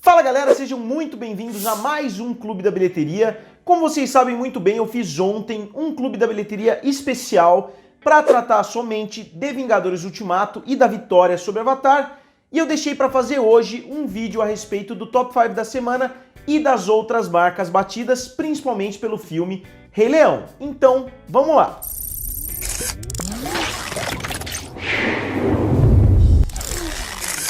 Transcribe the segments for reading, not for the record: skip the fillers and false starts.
Fala galera, sejam muito bem-vindos a mais um Clube da Bilheteria. Como vocês sabem muito bem, eu fiz ontem um Clube da Bilheteria especial para tratar somente de Vingadores Ultimato e da vitória sobre Avatar. E eu deixei para fazer hoje um vídeo a respeito do Top 5 da semana e das outras marcas batidas, principalmente pelo filme Rei Leão. Então, vamos lá!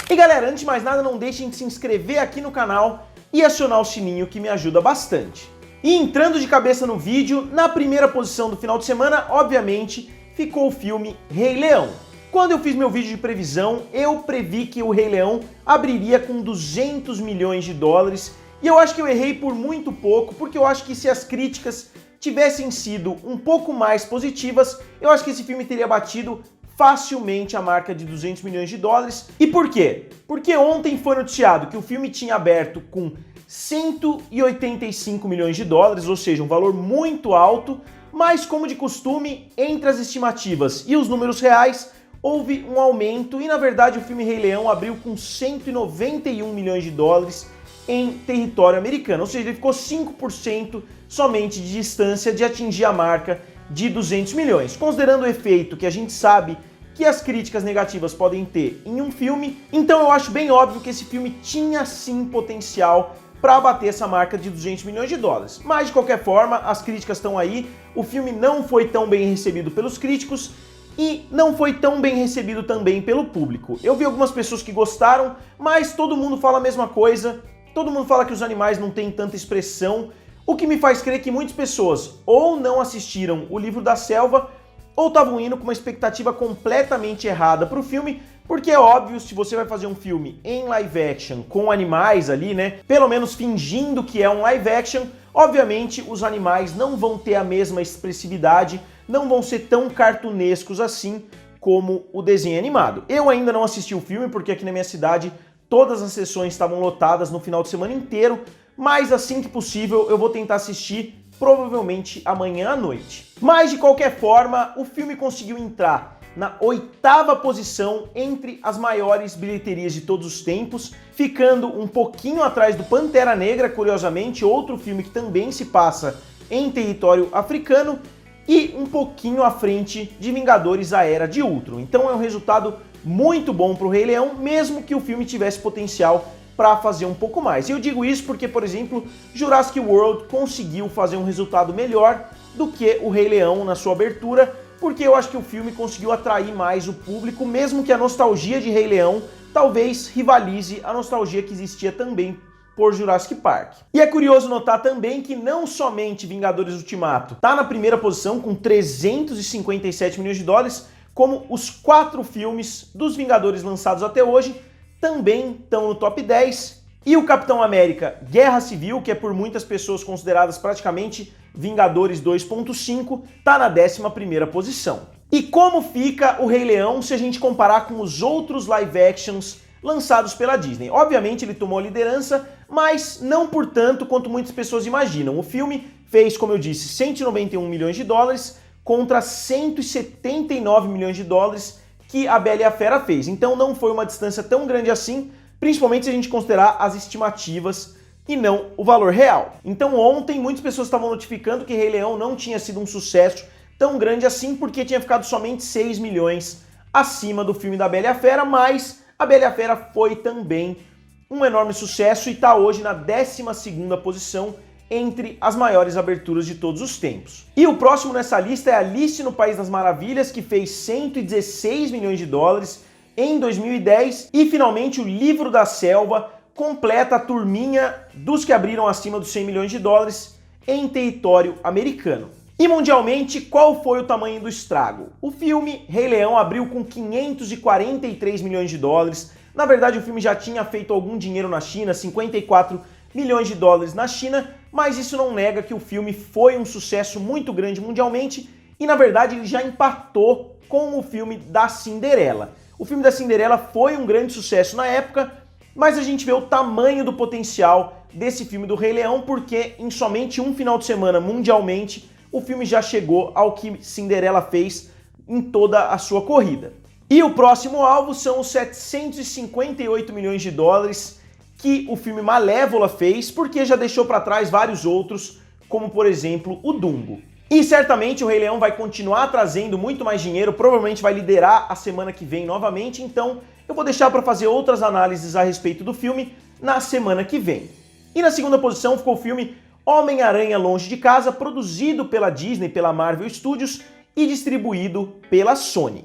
E galera, antes de mais nada, não deixem de se inscrever aqui no canal e acionar o sininho que me ajuda bastante. E entrando de cabeça no vídeo, na primeira posição do final de semana, obviamente, ficou o filme Rei Leão. Quando eu fiz meu vídeo de previsão, eu previ que o Rei Leão abriria com 200 milhões de dólares e eu acho que eu errei por muito pouco, porque eu acho que se as críticas tivessem sido um pouco mais positivas, eu acho que esse filme teria batido facilmente a marca de 200 milhões de dólares. E por quê? Porque ontem foi noticiado que o filme tinha aberto com 185 milhões de dólares, ou seja, um valor muito alto, mas como de costume, entre as estimativas e os números reais, houve um aumento e na verdade o filme Rei Leão abriu com 191 milhões de dólares em território americano, ou seja, ele ficou 5% somente de distância de atingir a marca de 200 milhões. Considerando o efeito que a gente sabe que as críticas negativas podem ter em um filme, então eu acho bem óbvio que esse filme tinha sim potencial para bater essa marca de 200 milhões de dólares. Mas de qualquer forma, as críticas estão aí, o filme não foi tão bem recebido pelos críticos e não foi tão bem recebido também pelo público. Eu vi algumas pessoas que gostaram, mas todo mundo fala a mesma coisa, todo mundo fala que os animais não têm tanta expressão, o que me faz crer que muitas pessoas ou não assistiram O Livro da Selva ou estavam indo com uma expectativa completamente errada para o filme, porque é óbvio, se você vai fazer um filme em live action com animais ali, né, pelo menos fingindo que é um live action, obviamente os animais não vão ter a mesma expressividade, não vão ser tão cartunescos assim como o desenho animado. Eu ainda não assisti o filme porque aqui na minha cidade todas as sessões estavam lotadas no final de semana inteiro, mas assim que possível eu vou tentar assistir, provavelmente amanhã à noite. Mas de qualquer forma, o filme conseguiu entrar na 8ª posição entre as maiores bilheterias de todos os tempos, ficando um pouquinho atrás do Pantera Negra, curiosamente, outro filme que também se passa em território africano, e um pouquinho à frente de Vingadores: A Era de Ultron. Então é um resultado muito bom para o Rei Leão, mesmo que o filme tivesse potencial para fazer um pouco mais. E eu digo isso porque, por exemplo, Jurassic World conseguiu fazer um resultado melhor do que o Rei Leão na sua abertura, porque eu acho que o filme conseguiu atrair mais o público, mesmo que a nostalgia de Rei Leão talvez rivalize a nostalgia que existia também por Jurassic Park. E é curioso notar também que não somente Vingadores Ultimato está na primeira posição com 357 milhões de dólares, como os 4 filmes dos Vingadores lançados até hoje também estão no top 10, e o Capitão América Guerra Civil, que é por muitas pessoas consideradas praticamente Vingadores 2.5, está na 11ª posição. E como fica o Rei Leão se a gente comparar com os outros live actions lançados pela Disney? Obviamente ele tomou a liderança, mas não por tanto quanto muitas pessoas imaginam. O filme fez, como eu disse, 191 milhões de dólares contra 179 milhões de dólares que a Bela e a Fera fez. Então não foi uma distância tão grande assim, principalmente se a gente considerar as estimativas e não o valor real. Então ontem muitas pessoas estavam notificando que Rei Leão não tinha sido um sucesso tão grande assim, porque tinha ficado somente 6 milhões acima do filme da Bela e a Fera, mas a Bela e a Fera foi também um enorme sucesso e está hoje na 12ª posição entre as maiores aberturas de todos os tempos. E o próximo nessa lista é Alice no País das Maravilhas, que fez 116 milhões de dólares em 2010, e finalmente O Livro da Selva completa a turminha dos que abriram acima dos 100 milhões de dólares em território americano. E mundialmente, qual foi o tamanho do estrago? O filme Rei Leão abriu com 543 milhões de dólares. Na verdade, o filme já tinha feito algum dinheiro na China, 54 milhões de dólares na China, mas isso não nega que o filme foi um sucesso muito grande mundialmente e, na verdade, ele já empatou com o filme da Cinderela. O filme da Cinderela foi um grande sucesso na época, mas a gente vê o tamanho do potencial desse filme do Rei Leão, porque em somente um final de semana mundialmente, o filme já chegou ao que Cinderela fez em toda a sua corrida. E o próximo alvo são os 758 milhões de dólares que o filme Malévola fez, porque já deixou para trás vários outros, como por exemplo o Dumbo. E certamente o Rei Leão vai continuar trazendo muito mais dinheiro, provavelmente vai liderar a semana que vem novamente, então eu vou deixar para fazer outras análises a respeito do filme na semana que vem. E na segunda posição ficou o filme Homem-Aranha Longe de Casa, produzido pela Disney, pela Marvel Studios e distribuído pela Sony.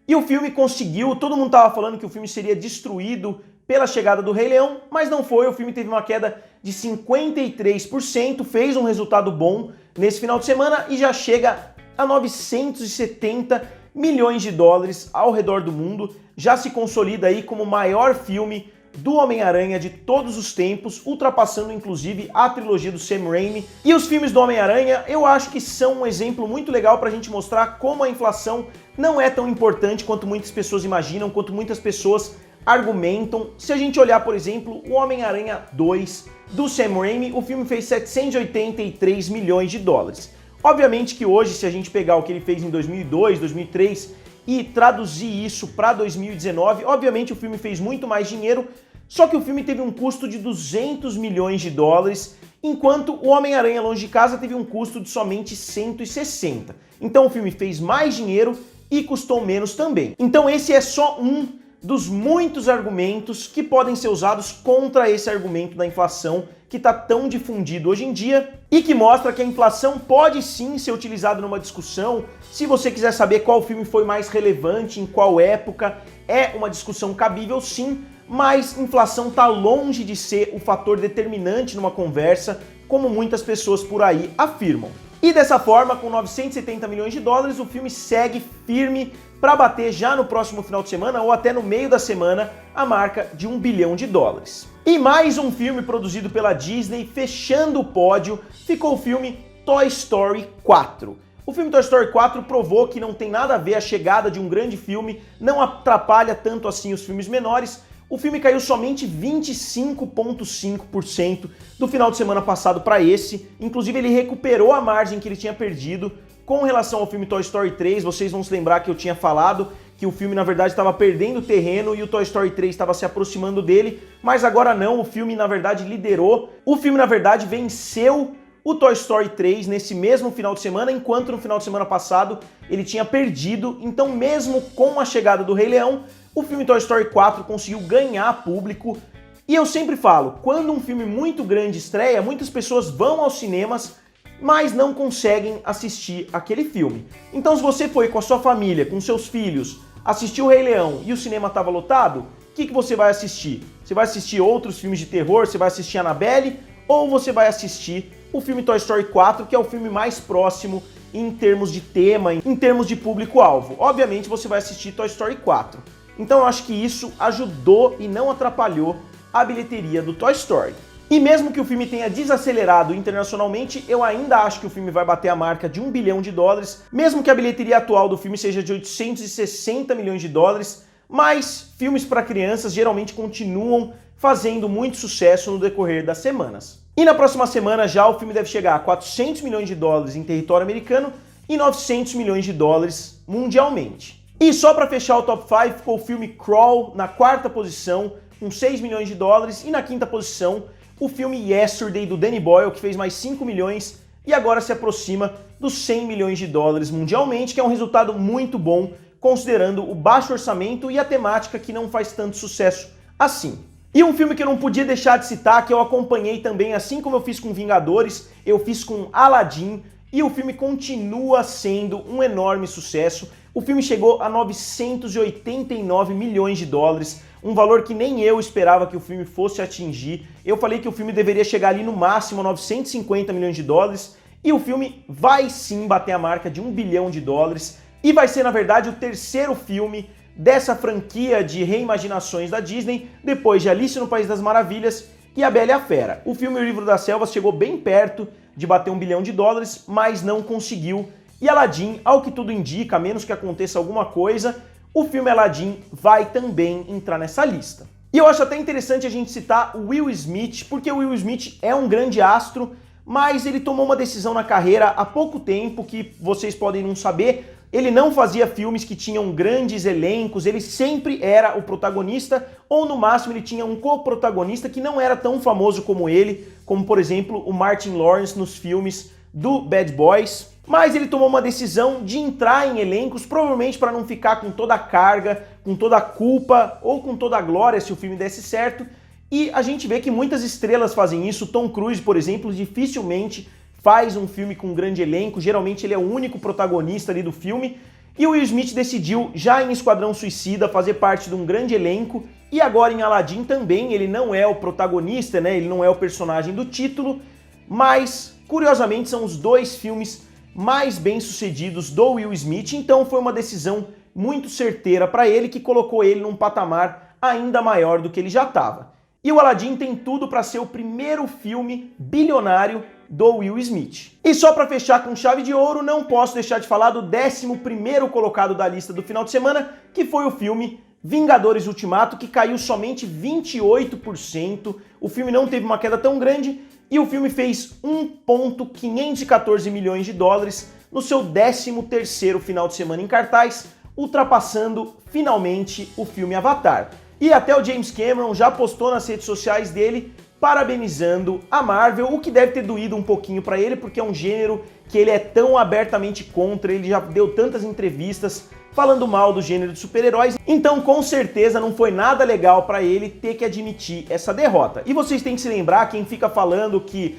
E o filme conseguiu, todo mundo estava falando que o filme seria destruído pela chegada do Rei Leão, mas não foi, o filme teve uma queda de 53%, fez um resultado bom nesse final de semana e já chega a 970 milhões de dólares ao redor do mundo, já se consolida aí como o maior filme do Homem-Aranha de todos os tempos, ultrapassando inclusive a trilogia do Sam Raimi. E os filmes do Homem-Aranha eu acho que são um exemplo muito legal para a gente mostrar como a inflação não é tão importante quanto muitas pessoas imaginam, quanto muitas pessoas argumentam. Se a gente olhar, por exemplo, o Homem-Aranha 2 do Sam Raimi, o filme fez 783 milhões de dólares. Obviamente que hoje, se a gente pegar o que ele fez em 2002, 2003 e traduzir isso para 2019, obviamente o filme fez muito mais dinheiro, só que o filme teve um custo de 200 milhões de dólares, enquanto o Homem-Aranha Longe de Casa teve um custo de somente 160. Então o filme fez mais dinheiro e custou menos também. Então esse é só um dos muitos argumentos que podem ser usados contra esse argumento da inflação que está tão difundido hoje em dia e que mostra que a inflação pode sim ser utilizada numa discussão. Se você quiser saber qual filme foi mais relevante, em qual época, é uma discussão cabível sim, mas inflação está longe de ser o fator determinante numa conversa, como muitas pessoas por aí afirmam. E dessa forma, com 970 milhões de dólares, o filme segue firme para bater já no próximo final de semana ou até no meio da semana a marca de 1 bilhão de dólares. E mais um filme produzido pela Disney, fechando o pódio, ficou o filme Toy Story 4. O filme Toy Story 4 provou que não tem nada a ver a chegada de um grande filme, não atrapalha tanto assim os filmes menores. O filme caiu somente 25,5% do final de semana passado para esse. Inclusive ele recuperou a margem que ele tinha perdido com relação ao filme Toy Story 3. Vocês vão se lembrar que eu tinha falado que o filme na verdade estava perdendo terreno e o Toy Story 3 estava se aproximando dele, mas agora não, o filme na verdade liderou. O filme na verdade venceu o Toy Story 3 nesse mesmo final de semana, enquanto no final de semana passado ele tinha perdido. Então mesmo com a chegada do Rei Leão, o filme Toy Story 4 conseguiu ganhar público. E eu sempre falo, quando um filme muito grande estreia, muitas pessoas vão aos cinemas, mas não conseguem assistir aquele filme. Então se você foi com a sua família, com seus filhos, assistiu o Rei Leão e o cinema estava lotado, o que você vai assistir? Você vai assistir outros filmes de terror? Você vai assistir Annabelle? Ou você vai assistir o filme Toy Story 4, que é o filme mais próximo em termos de tema, em termos de público-alvo? Obviamente você vai assistir Toy Story 4. Então eu acho que isso ajudou e não atrapalhou a bilheteria do Toy Story. E mesmo que o filme tenha desacelerado internacionalmente, eu ainda acho que o filme vai bater a marca de 1 bilhão de dólares, mesmo que a bilheteria atual do filme seja de 860 milhões de dólares, mas filmes para crianças geralmente continuam fazendo muito sucesso no decorrer das semanas. E na próxima semana já o filme deve chegar a 400 milhões de dólares em território americano e 900 milhões de dólares mundialmente. E só para fechar o top 5 ficou o filme Crawl na quarta posição, com 6 milhões de dólares, e na quinta posição o filme Yesterday do Danny Boyle, que fez mais 5 milhões e agora se aproxima dos 100 milhões de dólares mundialmente, que é um resultado muito bom, considerando o baixo orçamento e a temática que não faz tanto sucesso assim. E um filme que eu não podia deixar de citar, que eu acompanhei também, assim como eu fiz com Vingadores, eu fiz com Aladdin, e o filme continua sendo um enorme sucesso. O filme chegou a 989 milhões de dólares, um valor que nem eu esperava que o filme fosse atingir. Eu falei que o filme deveria chegar ali no máximo a 950 milhões de dólares, e o filme vai sim bater a marca de 1 bilhão de dólares, e vai ser, na verdade, o terceiro filme dessa franquia de reimaginações da Disney, depois de Alice no País das Maravilhas e A Bela e a Fera. O filme O Livro das Selvas chegou bem perto de bater 1 bilhão de dólares, mas não conseguiu. E Aladdin, ao que tudo indica, a menos que aconteça alguma coisa, o filme Aladdin vai também entrar nessa lista. E eu acho até interessante a gente citar o Will Smith, porque o Will Smith é um grande astro, mas ele tomou uma decisão na carreira há pouco tempo, que vocês podem não saber. ele não fazia filmes que tinham grandes elencos, ele sempre era o protagonista, ou no máximo ele tinha um co-protagonista que não era tão famoso como ele, como por exemplo o Martin Lawrence nos filmes do Bad Boys. Mas ele tomou uma decisão de entrar em elencos, provavelmente para não ficar com toda a carga, com toda a culpa ou com toda a glória se o filme desse certo. E a gente vê que muitas estrelas fazem isso. Tom Cruise, por exemplo, dificilmente faz um filme com um grande elenco, geralmente ele é o único protagonista ali do filme. E o Will Smith decidiu, já em Esquadrão Suicida, fazer parte de um grande elenco. E agora em Aladdin também, ele não é o protagonista, né? Ele não é o personagem do título, mas curiosamente são os dois filmes mais bem-sucedidos do Will Smith, então foi uma decisão muito certeira para ele, que colocou ele num patamar ainda maior do que ele já estava. E o Aladdin tem tudo para ser o primeiro filme bilionário do Will Smith. E só para fechar com chave de ouro, não posso deixar de falar do 11º colocado da lista do final de semana, que foi o filme Vingadores Ultimato, que caiu somente 28%. O filme não teve uma queda tão grande, e o filme fez 1,514 milhões de dólares no seu 13º final de semana em cartaz, ultrapassando finalmente o filme Avatar. E até o James Cameron já postou nas redes sociais dele parabenizando a Marvel, o que deve ter doído um pouquinho para ele, porque é um gênero que ele é tão abertamente contra, ele já deu tantas entrevistas falando mal do gênero de super-heróis, então com certeza não foi nada legal para ele ter que admitir essa derrota. E vocês têm que se lembrar, quem fica falando que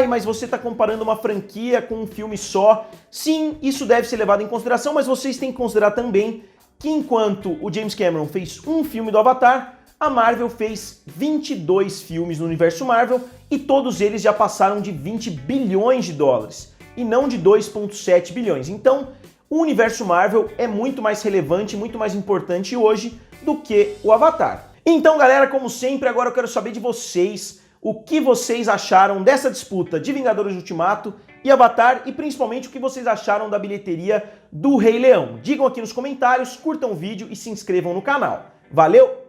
mas você está comparando uma franquia com um filme só, sim, isso deve ser levado em consideração, mas vocês têm que considerar também que enquanto o James Cameron fez um filme do Avatar, a Marvel fez 22 filmes no universo Marvel e todos eles já passaram de 20 bilhões de dólares e não de 2,7 bilhões. Então, o universo Marvel é muito mais relevante, muito mais importante hoje do que o Avatar. Então, galera, como sempre, agora eu quero saber de vocês o que vocês acharam dessa disputa de Vingadores Ultimato e Avatar e principalmente o que vocês acharam da bilheteria do Rei Leão. Digam aqui nos comentários, curtam o vídeo e se inscrevam no canal. Valeu!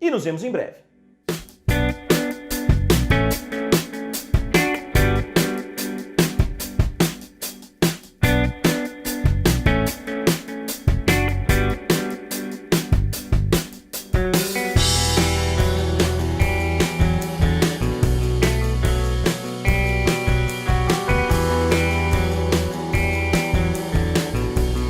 E nos vemos em breve.